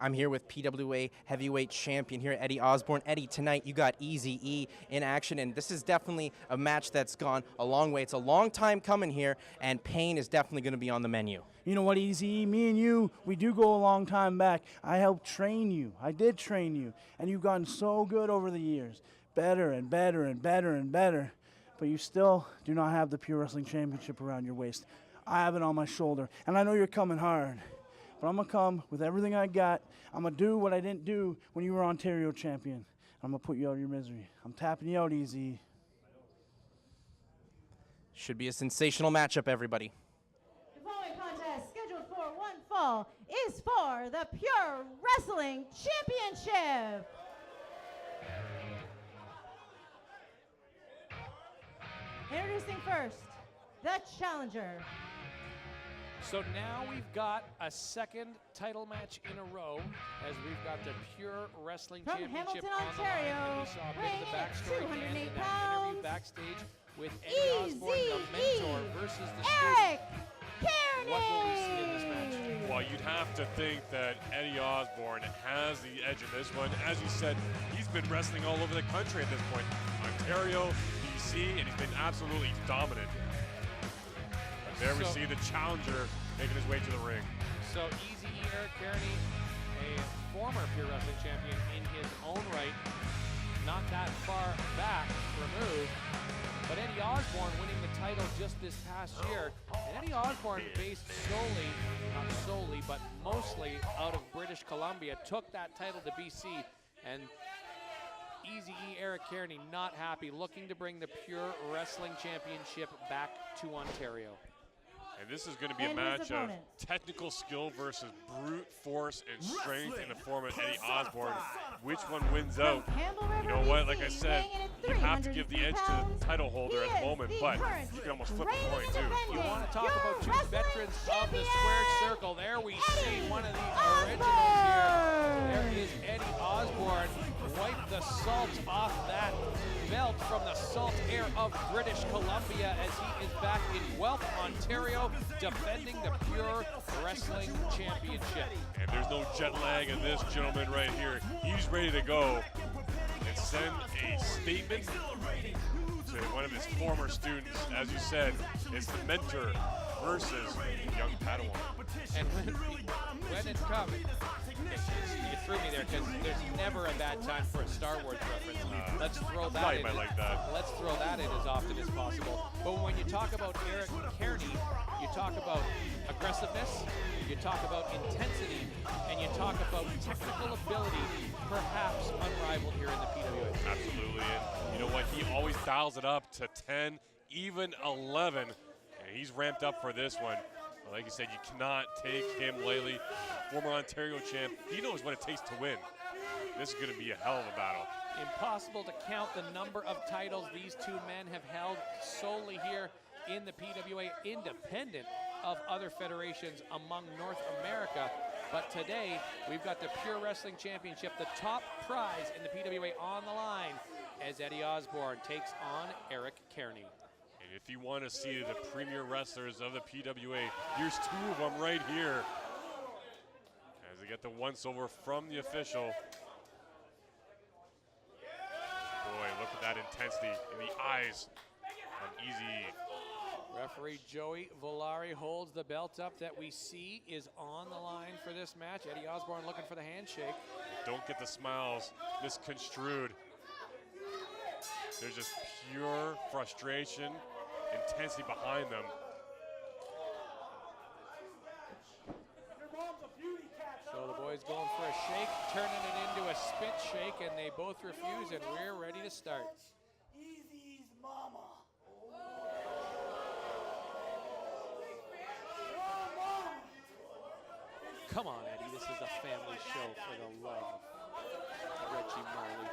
I'm here with PWA heavyweight champion here, Eddie Osbourne. Eddie, tonight you got EZE in action, and this is definitely a match that's gone a long way. It's a long time coming here, and pain is definitely going to be on the menu. You know what, EZE, me and you, we do go a long time back. I helped train you. I did train you, and you've gotten so good over the years. Better and better and better and better, but you still do not have the Pure Wrestling Championship around your waist. I have it on my shoulder, and I know you're coming hard. But I'm going to come with everything I got. I'm going to do what I didn't do when you were Ontario champion. I'm going to put you out of your misery. I'm tapping you out, EZE. Should be a sensational matchup, everybody. The following contest, scheduled for one fall, is for the Pure Wrestling Championship. Introducing first, the challenger. So now we've got a second title match in a row as we've got the Pure Wrestling From Championship Hamilton, on the line. Ontario, We saw a bit weighing of the in at backstory 208 and that pounds, interview backstage with Eddie Osbourne, the EZE, mentor, versus the Eric student. Cairnie. What will we see in this match? Well, you'd have to think that Eddie Osbourne has the edge in this one. As you said, he's been wrestling all over the country at this point. Ontario, BC, and he's been absolutely dominant. And there we see the challenger making his way to the ring. So EZE Eric Cairnie, a former Pure Wrestling champion in his own right, not that far back removed, but Eddie Osbourne winning the title just this past year. And Eddie Osbourne, based solely, not solely, but mostly out of British Columbia, took that title to BC, and EZE Eric Cairnie not happy, looking to bring the Pure Wrestling Championship back to Ontario. And this is going to be a match of technical skill versus brute force and strength in the form of Eddie Osbourne. Which one wins out? You know what, like I said, you have to give the edge to the title holder at the moment, but you can almost flip the coin too. You want to talk about two veterans of the squared circle. There we see one of the originals here. There is Eddie Osbourne. Wipe the salt off that belt from the salt air of British Columbia as he is back in Guelph, Ontario, defending the Pure Wrestling Championship. And there's no jet lag in this gentleman right here. He's ready to go and send a statement to one of his former students. As you said, it's the mentor versus young Padawan. And when it comes, you threw me there because there's never a bad time for a Star Wars reference. Let's throw that in. Like that. Let's throw that in as often as possible. But when you talk about Eric Cairnie, you talk about aggressiveness, you talk about intensity, and you talk about technical ability, perhaps unrivaled here in the PWA. Absolutely, and you know what? He always dials it up to 10, even 11, and he's ramped up for this one. Like you said, you cannot take him lightly. Former Ontario champ, he knows what it takes to win. This is going to be a hell of a battle. Impossible to count the number of titles these two men have held solely here in the PWA, independent of other federations among North America. But today, we've got the Pure Wrestling Championship, the top prize in the PWA, on the line as Eddie Osbourne takes on Eric Cairnie. And if you want to see the premier wrestlers of the PWA, here's two of them right here as they get the once-over from the official. Boy, look at that intensity in the eyes of EZE. Referee Joey Volari holds the belt up that we see is on the line for this match. Eddie Osbourne looking for the handshake. Don't get the smiles misconstrued. There's just pure frustration, intensity behind them. So the boys going for a shake, turning it into a spit shake, and they both refuse, and we're ready to start. EZE's mama. Come on, Eddie, this is a family show for the love of Reggie Marley.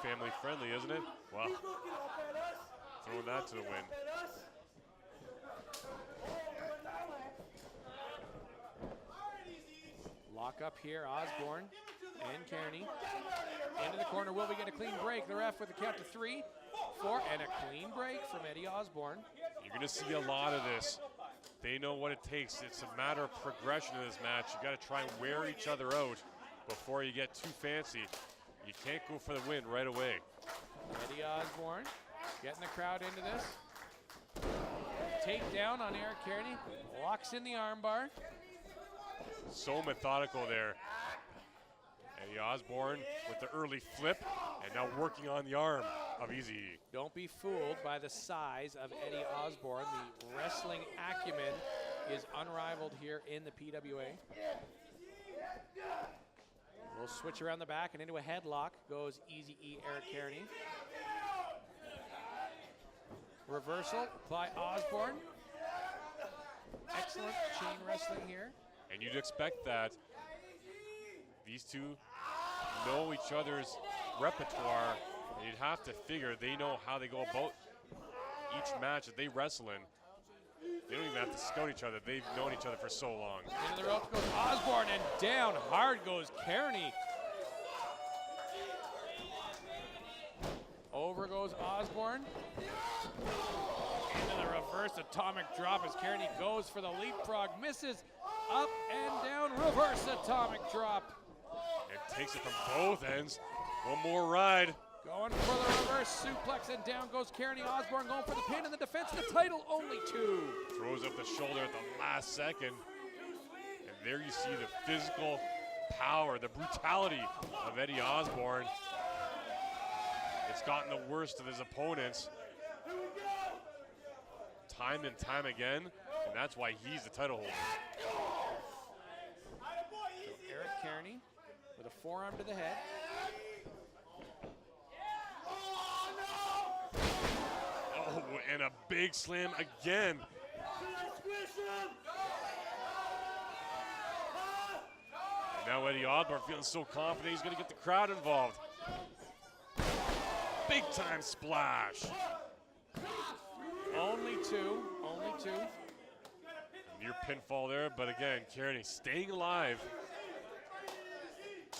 Family friendly, isn't it? Wow. Throwing that to the wind. Lock up here, Osbourne and Cairnie. Into the corner, will we get a clean break? The ref with a count to 3, 4, and a clean break from Eddie Osbourne. You're going to see a lot of this. They know what it takes. It's a matter of progression in this match. You got to try and wear each other out. before you get too fancy. You can't go for the win right away. Eddie Osbourne getting the crowd into this. Takedown on Eric Cairnie, locks in the armbar. So methodical there. Eddie Osbourne with the early flip, and now working on the arm of EZE. Don't be fooled by the size of Eddie Osbourne. The wrestling acumen is unrivaled here in the PWA. We'll switch around the back and into a headlock goes EZE Eric Cairnie. Reversal by Osbourne. Excellent chain wrestling here. And you'd expect that. These two know each other's repertoire, and you'd have to figure they know how they go about each match that they wrestle in. They don't even have to scout each other. They've known each other for so long. Into the ropes goes Osbourne, and down hard goes Cairnie. Over goes Osbourne. Into the reverse atomic drop as Cairnie goes for the leapfrog, misses, up and down, reverse atomic drop. And takes it from both ends. One more ride. Going for the reverse suplex, and down goes Cairnie. Osbourne going for the pin and the defense of the title, only two. Throws up the shoulder at the last second. And there you see the physical power, the brutality of Eddie Osbourne. It's gotten the worst of his opponents time and time again, and that's why he's the title holder. So Eric Cairnie with a forearm to the head. Oh, and a big slam again. And now Eddie Osbourne feeling so confident he's going to get the crowd involved. Big time splash. Only two, only two. Near pinfall there, but again, Cairnie staying alive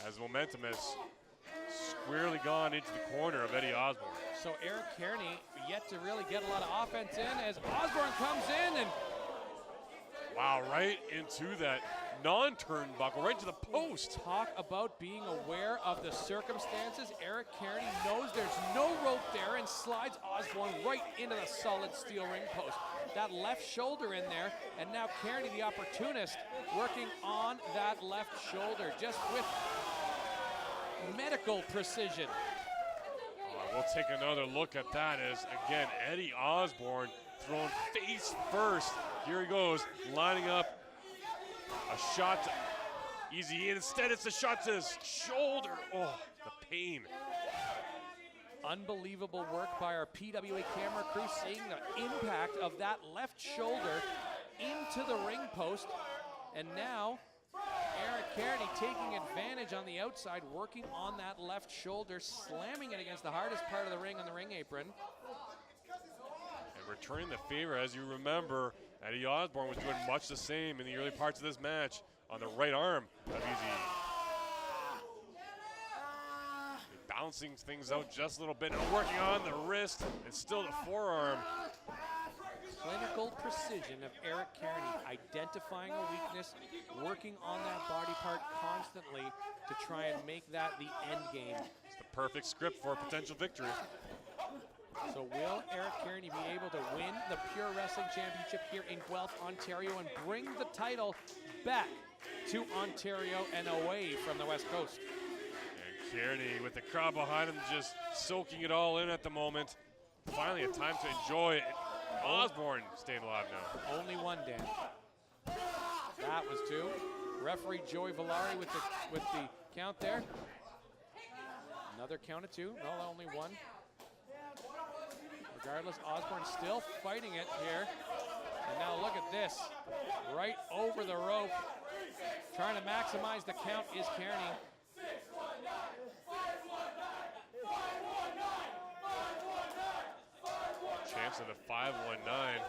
as momentum has squarely gone into the corner of Eddie Osbourne. So Eric Cairnie yet to really get a lot of offense in as Osbourne comes in and wow, right into that non-turnbuckle, right to the post. Talk about being aware of the circumstances. Eric Cairnie knows there's no rope there and slides Osbourne right into the solid steel ring post. That left shoulder in there, and now Cairnie, the opportunist, working on that left shoulder just with medical precision. We'll take another look at that as, again, Eddie Osbourne thrown face first. Here he goes, lining up a shot to EZE, and instead it's a shot to his shoulder. Oh, the pain. Unbelievable work by our PWA camera crew, seeing the impact of that left shoulder into the ring post. And now Eric Cairnie taking advantage on the outside, working on that left shoulder, slamming it against the hardest part of the ring on the ring apron. And returning the favor, as you remember, Eddie Osbourne was doing much the same in the early parts of this match on the right arm of EZE. Bouncing things out just a little bit, and working on the wrist, and still the forearm. Clinical precision of Eric Cairnie, identifying a weakness, working on that body part constantly to try and make that the end game. It's the perfect script for a potential victory. So will Eric Cairnie be able to win the Pure Wrestling Championship here in Guelph, Ontario, and bring the title back to Ontario and away from the West Coast? And Cairnie, with the crowd behind him, just soaking it all in at the moment. Finally, a time to enjoy it. Osbourne staying alive now. Only one, Dan. That was two. Referee Joey Villari with the count there. Another count of two. No, only one. Regardless, Osbourne still fighting it here. And now look at this. Right over the rope. Trying to maximize the count is Cairnie. Chance of the 519.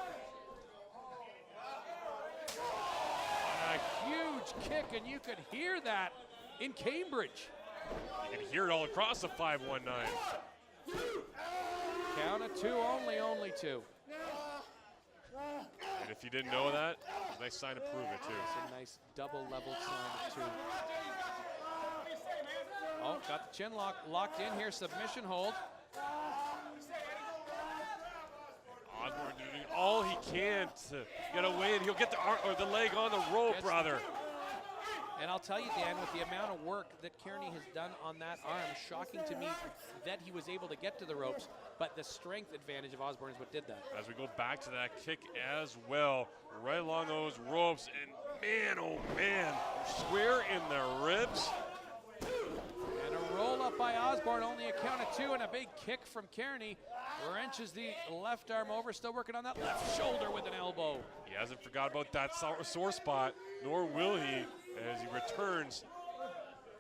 On a huge kick, and you could hear that in Cambridge. You can hear it all across the 519. Count of two, only two. And if you didn't know that, it's a nice sign to prove it too. It's a nice double level sign of two. Oh, got the chin lock locked in here, submission hold. Osbourne doing all he can to get away, and he'll get the arm or the leg on the rope, brother. And I'll tell you, Dan, with the amount of work that Cairnie has done on that arm, shocking to me that he was able to get to the ropes, but the strength advantage of Osbourne is what did that. As we go back to that kick as well, right along those ropes, and man, oh man, square in the ribs. And a roll up by Osbourne, only a count of 2, and a big kick from Cairnie. Wrenches the left arm over, still working on that left shoulder with an elbow. He hasn't forgot about that sore spot, nor will he, as he returns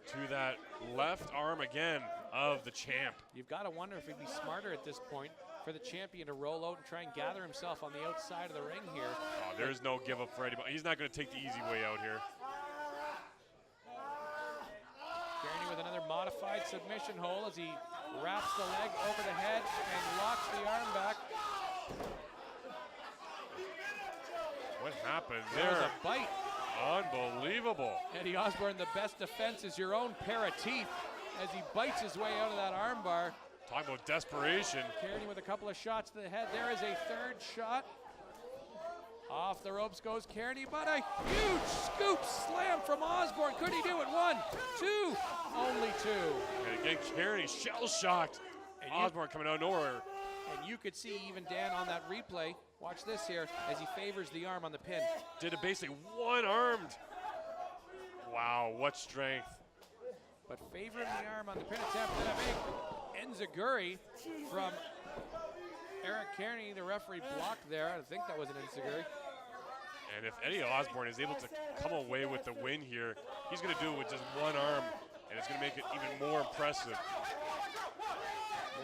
to that left arm again of the champ. You've got to wonder if he'd be smarter at this point for the champion to roll out and try and gather himself on the outside of the ring here. Oh, there's no give up for Eddie. He's not going to take the easy way out here. Cairnie with another modified submission hold as he wraps the leg over the head and locks the arm back. What happened There there? was a bite. Unbelievable. Eddie Osbourne, the best defense is your own pair of teeth as he bites his way out of that arm bar. Talk about desperation. Cairnie with a couple of shots to the head. There is a third shot. Off the ropes goes Cairnie, but a huge scoop slam from Osbourne. Could he do it? 1, 2, only 2. And again, Cairnie shell-shocked. Osbourne coming out of nowhere. And you could see even Dan on that replay, watch this here, as he favors the arm on the pin. Did it basically one-armed. Wow, what strength. But favoring the arm on the pin attempt, and a big enziguri from Eric Cairnie. The referee blocked there. I think that was an enziguri. And if Eddie Osbourne is able to come away with the win here, he's going to do it with just one arm, and it's going to make it even more impressive.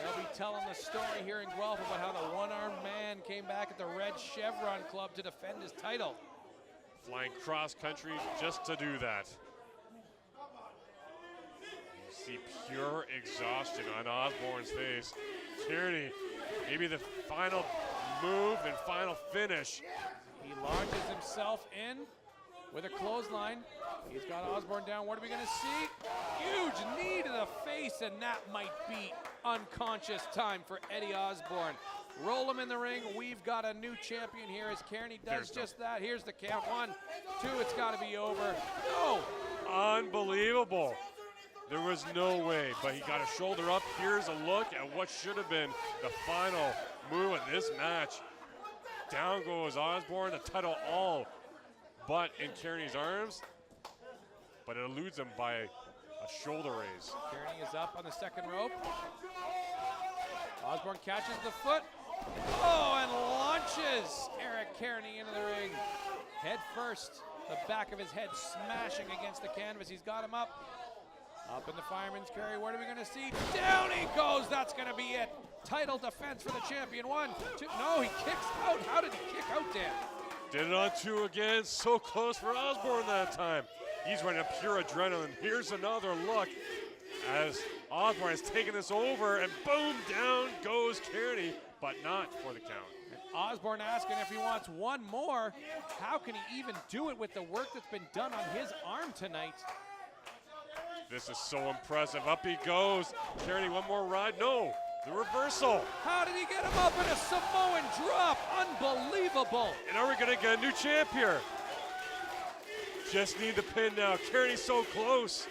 They'll be telling the story here in Guelph about how the one-armed man came back at the Red Chevron Club to defend his title. Flying cross-country just to do that. You see pure exhaustion on Osbourne's face. Cairnie, maybe the final move and final finish. He launches himself in with a clothesline. He's got Osbourne down. What are we going to see? Huge knee to the face, and that might be unconscious time for Eddie Osbourne. Roll him in the ring. We've got a new champion here as Cairnie does just that. Here's the count. 1, 2, it's got to be over. No! Unbelievable. There was no way, but he got a shoulder up. Here's a look at what should have been the final move in this match. Down goes Osbourne, the title all but in Cairnie's arms, but it eludes him by a shoulder raise. Cairnie is up on the second rope. Osbourne catches the foot. Oh, and launches Eric Cairnie into the ring. Head first, the back of his head smashing against the canvas. He's got him up. Up in the fireman's carry. What are we going to see? Down he goes. That's going to be it. Title defense for the champion. 1, 2. No, he kicks out. How did he kick out, Dan? Did it on 2 again. So close for Osbourne that time. He's running a pure adrenaline. Here's another look as Osbourne has taken this over, and boom, down goes Cairnie, but not for the count. Osbourne asking if he wants one more. How can he even do it with the work that's been done on his arm tonight? This is so impressive. Up he goes. Cairnie, one more ride. No, the reversal. How did he get him up in a Samoan drop? Unbelievable. And are we going to get a new champ here? Just need the pin now. Cairnie's so close.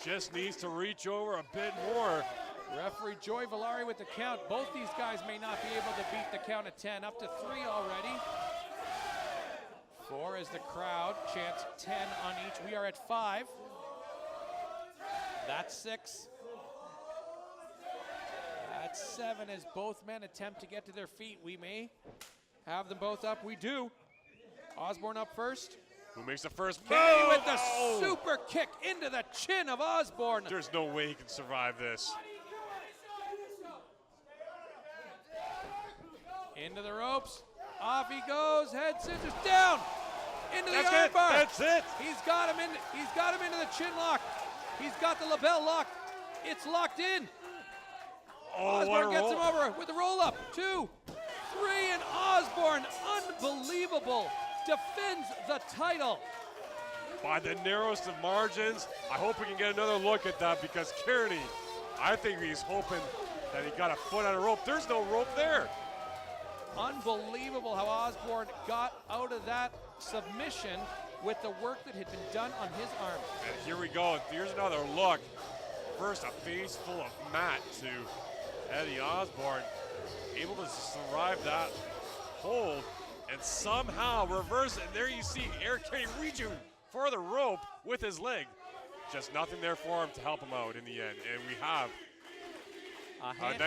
Just needs to reach over a bit more. Referee Joy Villari with the count. Both these guys may not be able to beat the count of 10. Up to 3 already. 4 as the crowd chants 10 on each. We are at 5. That's 6. That's 7 as both men attempt to get to their feet. We may have them both up. We do. Osbourne up first. Who makes the first move? Cairnie with the super kick into the chin of Osbourne. There's no way he can survive this. Into the ropes. Off he goes. Head scissors down. Into the That's arm it. bar. That's it. He's got him in. He's got him into the chin lock. He's got the label locked. It's locked in. Oh, Osbourne gets him over with the roll up. 2, 3, and Osbourne, unbelievable, defends the title. by the narrowest of margins. I hope we can get another look at that because Cairnie, I think he's hoping that he got a foot on a rope. There's no rope there. Unbelievable how Osbourne got out of that submission with the work that had been done on his arm. And here we go. Here's another look. First, a face full of mat to Eddie Osbourne, able to survive that hold and somehow reverse it. And there you see Eric Cairnie reaching for the rope with his leg. Just nothing there for him to help him out in the end. And we have a